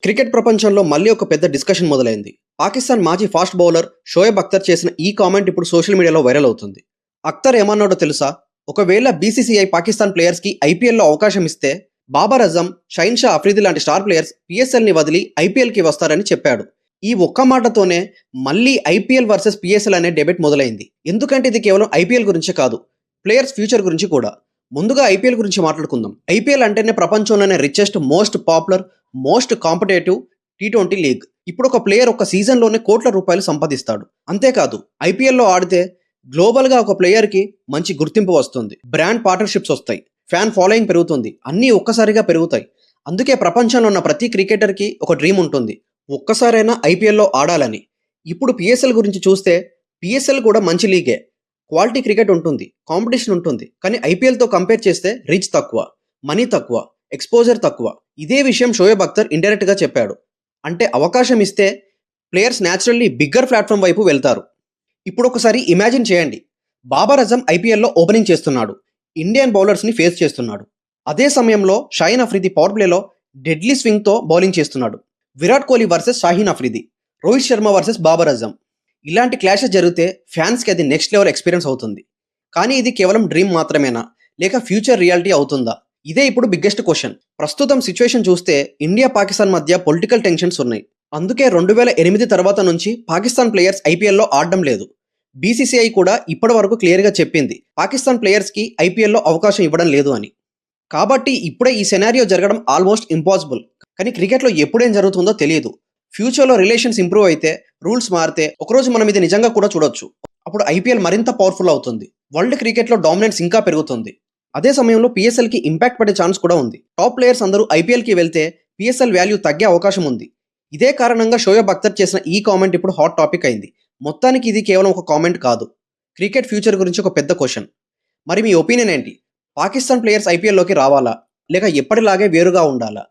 Cricket ప్రపంచంలో మళ్ళీ ఒక పెద్ద డిస్కషన్ మొదలైంది. పాకిస్తాన్ మాజీ ఫాస్ట్ బౌలర్ షోయబ్ అఖ్తర్ చేసిన ఈ కామెంట్ ఇప్పుడు సోషల్ మీడియాలో వైరల్ అవుతుంది. అఖ్తర్ ఏమన్నాడో తెలుసా? ఒకవేళ బీసీసీఐ పాకిస్తాన్ ప్లేయర్స్కి ఐపీఎల్లో అవకాశం ఇస్తే బాబర్ అజం, షైన్ షా అఫ్రిది లాంటి స్టార్ ప్లేయర్స్ పిఎస్ఎల్ని వదిలి ఐపీఎల్కి వస్తారని చెప్పాడు. ఈ ఒక్క మాటతోనే మళ్ళీ ఐపీఎల్ వర్సెస్ పిఎస్ఎల్ అనే డెబేట్ మొదలైంది. ఎందుకంటే ఇది కేవలం ఐపీఎల్ గురించే కాదు, ప్లేయర్స్ ఫ్యూచర్ గురించి కూడా. ముందుగా ఐపీఎల్ గురించి మాట్లాడుకుందాం. ఐపీఎల్ అంటేనే ప్రపంచంలోనే richest, most popular, most competitive T20 league. ఇప్పుడు ఒక ప్లేయర్ ఒక సీజన్లోనే కోట్ల రూపాయలు సంపాదిస్తాడు. అంతేకాదు, ఐపీఎల్లో ఆడితే గ్లోబల్గా ఒక ప్లేయర్కి మంచి గుర్తింపు వస్తుంది, బ్రాండ్ పార్ట్నర్షిప్స్ వస్తాయి, ఫ్యాన్ ఫాలోయింగ్ పెరుగుతుంది, అన్నీ ఒక్కసారిగా పెరుగుతాయి. అందుకే ప్రపంచంలో ఉన్న ప్రతి క్రికెటర్కి ఒక డ్రీమ్ ఉంటుంది, ఒక్కసారైనా ఐపీఎల్లో ఆడాలని. ఇప్పుడు పిఎస్ఎల్ గురించి చూస్తే పిఎస్ఎల్ కూడా మంచి లీగే, క్వాలిటీ క్రికెట్ ఉంటుంది, కాంపిటీషన్ ఉంటుంది. కానీ ఐపీఎల్తో కంపేర్ చేస్తే రీచ్ తక్కువ, మనీ తక్కువ, ఎక్స్పోజర్ తక్కువ. ఇదే విషయం షోయబ్ అఖ్తర్ ఇండైరెక్ట్గా చెప్పాడు. అంటే అవకాశం ఇస్తే ప్లేయర్స్ న్యాచురల్లీ బిగ్గర్ ప్లాట్ఫామ్ వైపు వెళ్తారు. ఇప్పుడు ఒకసారి ఇమాజిన్ చేయండి, బాబర్ అజం ఐపీఎల్లో ఓపెనింగ్ చేస్తున్నాడు, ఇండియన్ బౌలర్స్ని ఫేస్ చేస్తున్నాడు. అదే సమయంలో షాహీన్ అఫ్రిది పవర్ ప్లేలో డెడ్లీ స్వింగ్తో బౌలింగ్ చేస్తున్నాడు. Virat Kohli versus Shaheen Afridi, Rohit Sharma versus Babar Azam. ఇలాంటి క్లాషెస్ జరిగితే ఫ్యాన్స్కి అది నెక్స్ట్ లెవెల్ ఎక్స్పీరియన్స్ అవుతుంది. కానీ ఇది కేవలం డ్రీమ్ మాత్రమేనా, లేక ఫ్యూచర్ రియాలిటీ అవుతుందా? ఇదే ఇప్పుడు బిగ్గెస్ట్ క్వశ్చన్. ప్రస్తుతం సిచ్యువేషన్ చూస్తే ఇండియా పాకిస్తాన్ మధ్య పొలిటికల్ టెన్షన్స్ ఉన్నాయి. అందుకే 2008 తర్వాత నుంచి పాకిస్తాన్ ప్లేయర్స్ ఐపీఎల్లో ఆడడం లేదు. బీసీసీఐ కూడా ఇప్పటి వరకు క్లియర్గా చెప్పింది, పాకిస్తాన్ ప్లేయర్స్కి ఐపీఎల్లో అవకాశం ఇవ్వడం లేదు అని. కాబట్టి ఇప్పుడే ఈ సెనారియో జరగడం ఆల్మోస్ట్ ఇంపాసిబుల్. కానీ క్రికెట్లో ఎప్పుడేం జరుగుతుందో తెలియదు. ఫ్యూచర్లో రిలేషన్స్ ఇంప్రూవ్ అయితే, రూల్స్ మారితే ఒకరోజు మనం ఇది నిజంగా కూడా చూడొచ్చు. అప్పుడు ఐపీఎల్ మరింత పవర్ఫుల్ అవుతుంది, వరల్డ్ క్రికెట్లో డామినెన్స్ ఇంకా పెరుగుతుంది. అదే సమయంలో పిఎస్ఎల్కి ఇంపాక్ట్ పడే ఛాన్స్ కూడా ఉంది. టాప్ ప్లేయర్స్ అందరూ ఐపీఎల్కి వెళ్తే పిఎస్ఎల్ వాల్యూ తగ్గే అవకాశం ఉంది. ఇదే కారణంగా షోయబ్ అఖ్తర్ చేసిన ఈ కామెంట్ ఇప్పుడు హాట్ టాపిక్ అయింది. మొత్తానికి ఇది కేవలం ఒక కామెంట్ కాదు, క్రికెట్ ఫ్యూచర్ గురించి ఒక పెద్ద క్వశ్చన్. మరి మీ ఒపీనియన్ ఏంటి? పాకిస్తాన్ ప్లేయర్స్ ఐపీఎల్లోకి రావాలా, లేక ఎప్పటిలాగే వేరుగా ఉండాలా?